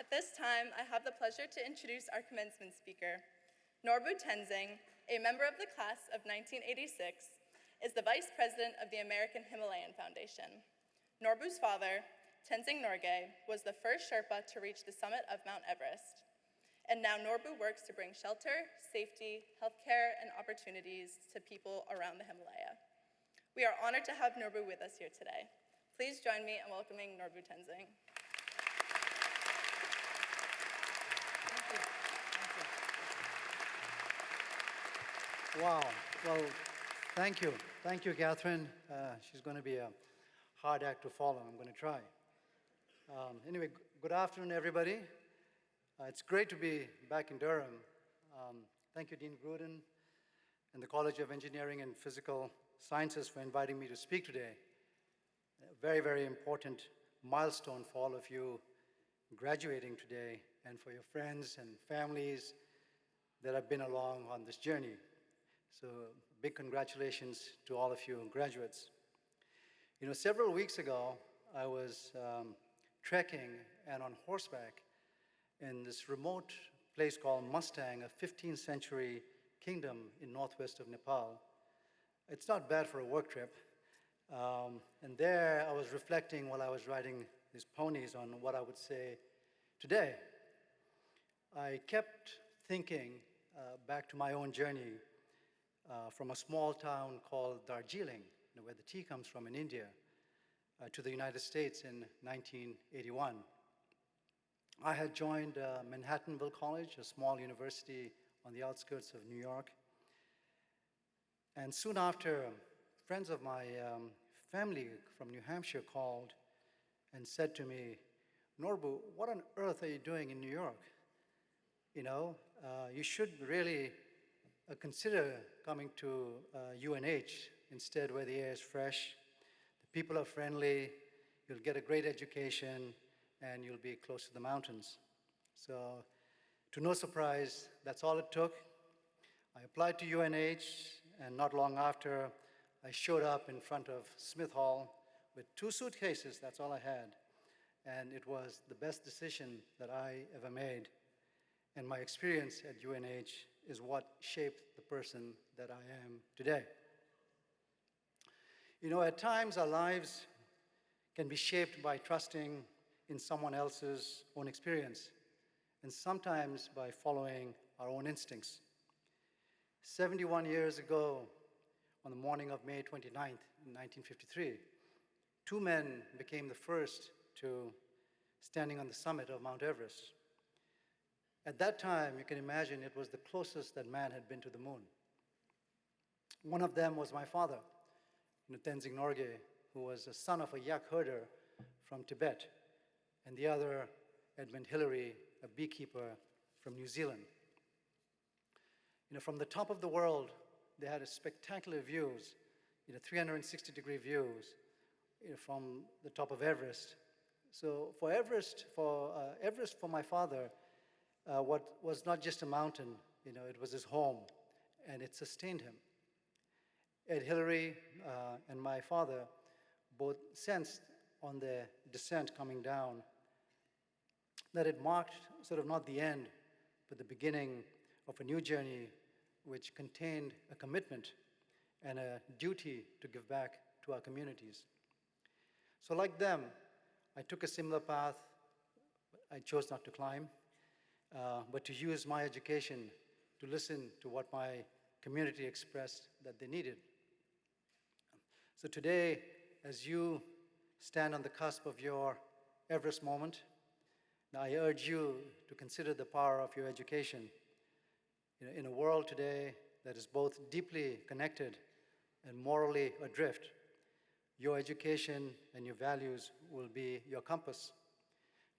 At this time, I have the pleasure to introduce our commencement speaker. Norbu Tenzing, a member of the class of 1986, is the Vice President of the American Himalayan Foundation. Norbu's father, Tenzing Norgay, was the first Sherpa to reach the summit of Mount Everest. And now Norbu works to bring shelter, safety, healthcare, and opportunities to people around the Himalaya. We are honored to have Norbu with us here today. Please join me in welcoming Norbu Tenzing. Wow. Well, thank you. Thank you, Catherine. She's going to be a hard act to follow. I'm going to try. Anyway, good afternoon, everybody. It's great to be back in Durham. Thank you, Dean Gruden and the College of Engineering and Physical Sciences for inviting me to speak today. A very, very important milestone for all of you graduating today and for your friends and families that have been along on this journey. So big congratulations to all of you graduates. You know, several weeks ago, I was trekking and on horseback in this remote place called Mustang, a 15th century kingdom in northwest of Nepal. It's not bad for a work trip. And there I was reflecting while I was riding these ponies on what I would say today. I kept thinking back to my own journey from a small town called Darjeeling, where the tea comes from in India, to the United States in 1981. I had joined Manhattanville College, a small university on the outskirts of New York. And soon after, friends of my family from New Hampshire called and said to me, "Norbu, what on earth are you doing in New York? You know, you should really consider coming to UNH instead, where the air is fresh, the people are friendly, you'll get a great education, and you'll be close to the mountains." So, to no surprise, that's all it took. I applied to UNH, and not long after, I showed up in front of Smith Hall with 2 suitcases, that's all I had. And it was the best decision that I ever made. And my experience at UNH is what shaped the person that I am today. You know, at times our lives can be shaped by trusting in someone else's own experience, and sometimes by following our own instincts. 71 years ago, on the morning of May 29th, 1953, 2 men became the first to standing on the summit of Mount Everest. At that time, you can imagine it was the closest that man had been to the moon. One of them was my father, Tenzing Norgay, who was a son of a yak herder from Tibet, and the other, Edmund Hillary, a beekeeper from New Zealand. You know, from the top of the world, they had a spectacular views, 360-degree views, from the top of Everest. So for Everest, for my father, what was not just a mountain, it was his home, and it sustained him. Ed Hillary and my father both sensed on their descent coming down that it marked sort of not the end, but the beginning of a new journey which contained a commitment and a duty to give back to our communities. So like them, I took a similar path. I chose not to climb, but to use my education to listen to what my community expressed that they needed. So today, as you stand on the cusp of your Everest moment, I urge you to consider the power of your education. In a world today that is both deeply connected and morally adrift, your education and your values will be your compass,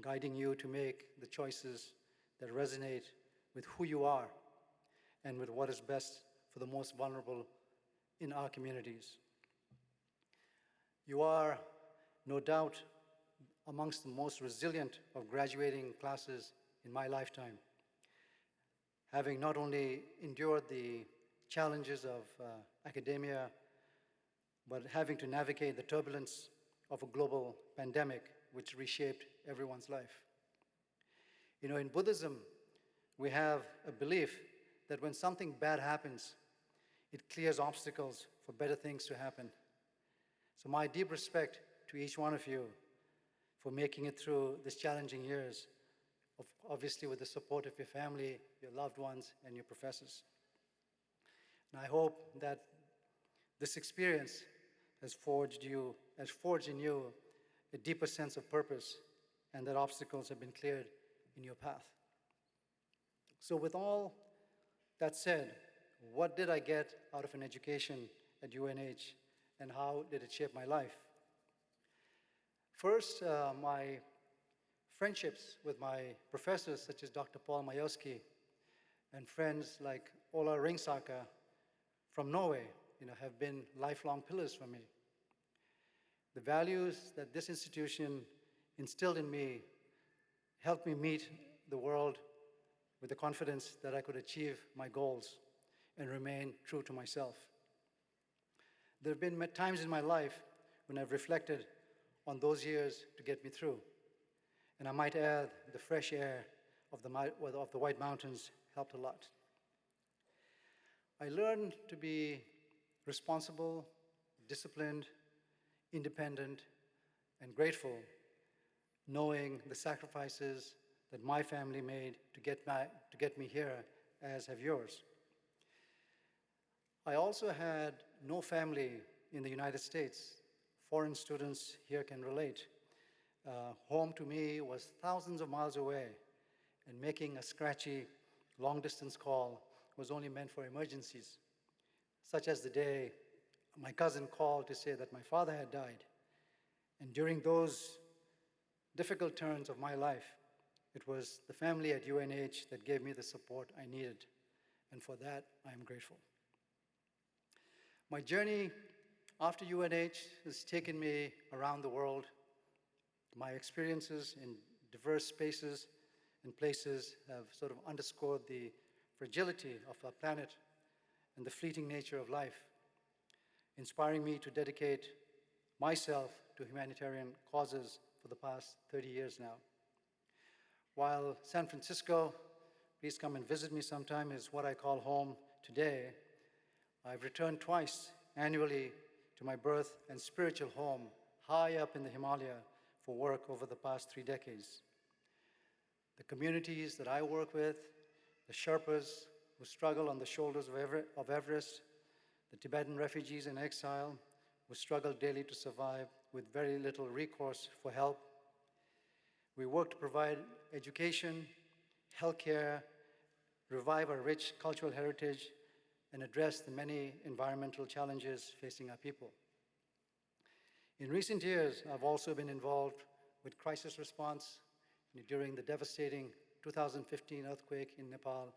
guiding you to make the choices that resonate with who you are and with what is best for the most vulnerable in our communities. You are, no doubt, amongst the most resilient of graduating classes in my lifetime, having not only endured the challenges of academia, but having to navigate the turbulence of a global pandemic which reshaped everyone's life. You know, in Buddhism, we have a belief that when something bad happens, it clears obstacles for better things to happen. So my deep respect to each one of you for making it through these challenging years, obviously with the support of your family, your loved ones, and your professors. And I hope that this experience has forged in you a deeper sense of purpose, and that obstacles have been cleared in your path. So with all that said, what did I get out of an education at UNH, and how did it shape my life? First, my friendships with my professors, such as Dr. Paul Majewski, and friends like Ola Ringsaker from Norway, have been lifelong pillars for me. The values that this institution instilled in me helped me meet the world with the confidence that I could achieve my goals and remain true to myself. There have been times in my life when I've reflected on those years to get me through. And I might add, the fresh air of the White Mountains helped a lot. I learned to be responsible, disciplined, independent, and grateful, knowing the sacrifices that my family made to get me here, as have yours. I also had no family in the United States. Foreign students here can relate. Home to me was thousands of miles away, and making a scratchy, long-distance call was only meant for emergencies, such as the day my cousin called to say that my father had died. And during those difficult turns of my life, it was the family at UNH that gave me the support I needed, and for that, I am grateful. My journey after UNH has taken me around the world. My experiences in diverse spaces and places have sort of underscored the fragility of our planet and the fleeting nature of life, inspiring me to dedicate myself to humanitarian causes for the past 30 years now. While San Francisco, please come and visit me sometime, is what I call home today, I've returned twice annually to my birth and spiritual home high up in the Himalaya for work over the past 3 decades. The communities that I work with, the Sherpas who struggle on the shoulders of Everest, the Tibetan refugees in exile who struggle daily to survive with very little recourse for help. We work to provide education, healthcare, revive our rich cultural heritage, and address the many environmental challenges facing our people. In recent years, I've also been involved with crisis response during the devastating 2015 earthquake in Nepal,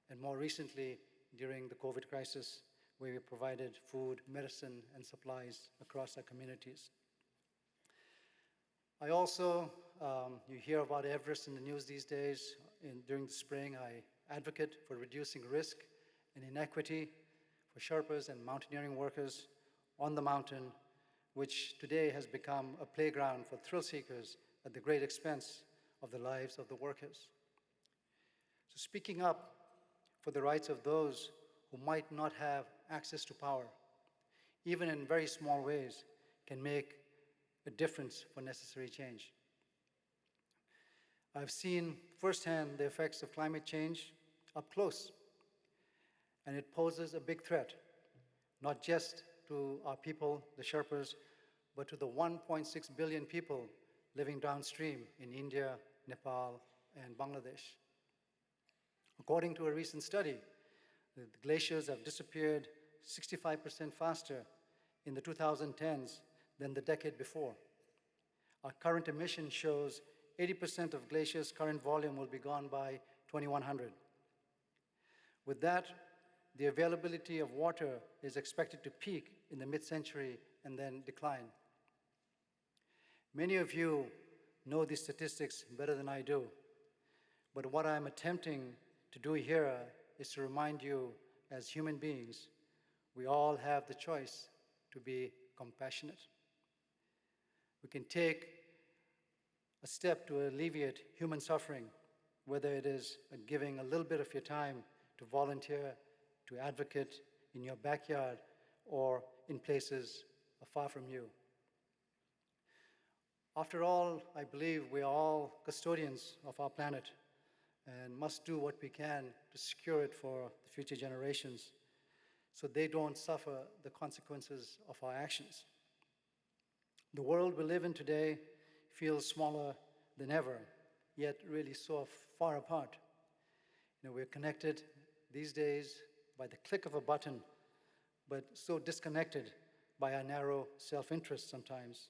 and more recently during the COVID crisis, where we provided food, medicine, and supplies across our communities. I also, you hear about Everest in the news these days. During the spring, I advocate for reducing risk and inequity for Sherpas and mountaineering workers on the mountain, which today has become a playground for thrill seekers at the great expense of the lives of the workers. So speaking up for the rights of those who might not have access to power, even in very small ways, can make a difference for necessary change. I've seen firsthand the effects of climate change up close, and it poses a big threat, not just to our people, the Sherpas, but to the 1.6 billion people living downstream in India, Nepal, and Bangladesh. According to a recent study, the glaciers have disappeared 65% faster in the 2010s than the decade before. Our current emission shows 80% of glaciers' current volume will be gone by 2100. With that, the availability of water is expected to peak in the mid-century and then decline. Many of you know these statistics better than I do, but what I'm attempting to do here is to remind you, as human beings, we all have the choice to be compassionate. We can take a step to alleviate human suffering whether it is giving a little bit of your time to volunteer, to advocate in your backyard, or in places far from you. After all, I believe we are all custodians of our planet and must do what we can to secure it for the future generations so they don't suffer the consequences of our actions. The world we live in today feels smaller than ever, yet really so far apart. We're connected these days by the click of a button, but so disconnected by our narrow self-interest sometimes.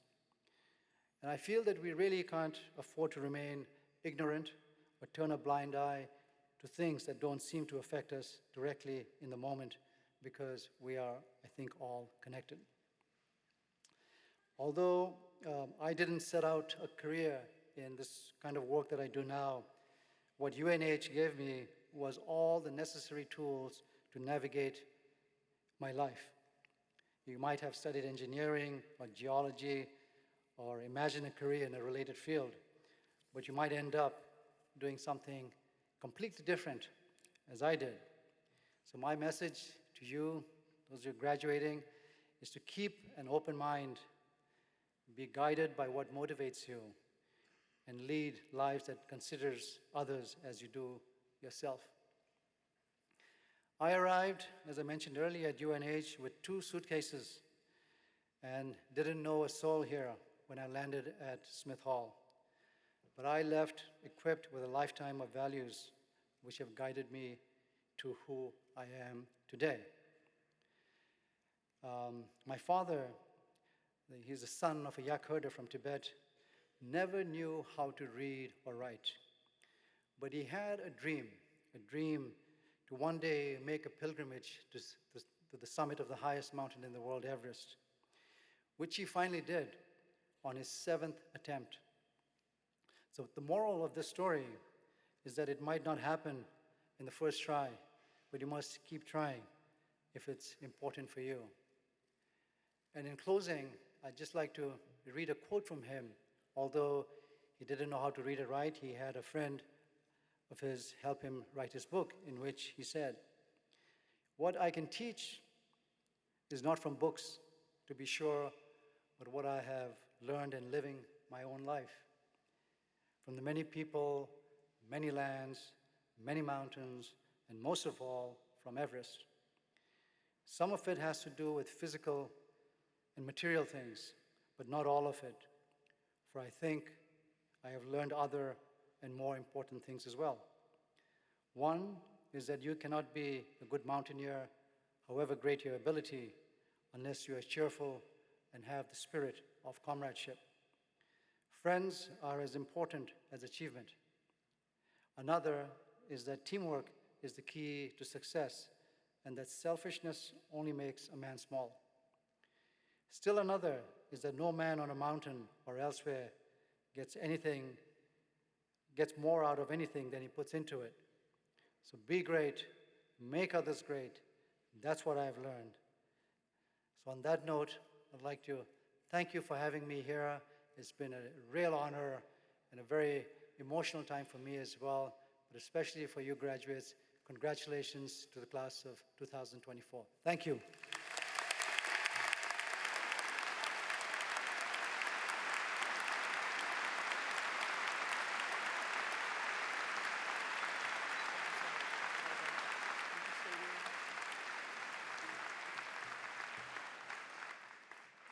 And I feel that we really can't afford to remain ignorant or turn a blind eye to things that don't seem to affect us directly in the moment, because we are, I think, all connected. Although I didn't set out a career in this kind of work that I do now, what UNH gave me was all the necessary tools to navigate my life. You might have studied engineering or geology or imagine a career in a related field, but you might end up doing something completely different, as I did. So my message to you, those who are graduating, is to keep an open mind, be guided by what motivates you, and lead lives that considers others as you do yourself. I arrived, as I mentioned earlier, at UNH with 2 suitcases and didn't know a soul here when I landed at Smith Hall. But I left equipped with a lifetime of values which have guided me to who I am today. My father, he's the son of a yak herder from Tibet, never knew how to read or write. But he had a dream to one day make a pilgrimage to the summit of the highest mountain in the world, Everest, which he finally did on his 7th attempt. So the moral of this story is that it might not happen in the first try, but you must keep trying if it's important for you. And in closing, I'd just like to read a quote from him. Although he didn't know how to read or write, he had a friend of his help him write his book, in which he said, "What I can teach is not from books, to be sure, but what I have learned in living my own life. From the many people, many lands, many mountains, and most of all, from Everest. Some of it has to do with physical and material things, but not all of it. For I think I have learned other and more important things as well. One is that you cannot be a good mountaineer, however great your ability, unless you are cheerful and have the spirit of comradeship. Friends are as important as achievement. Another is that teamwork is the key to success, and that selfishness only makes a man small. Still another is that no man on a mountain or elsewhere gets more out of anything than he puts into it. So be great, make others great. That's what I've learned. So on that note, I'd like to thank you for having me here. It's been a real honor and a very emotional time for me as well, but especially for you graduates. Congratulations to the class of 2024. Thank you.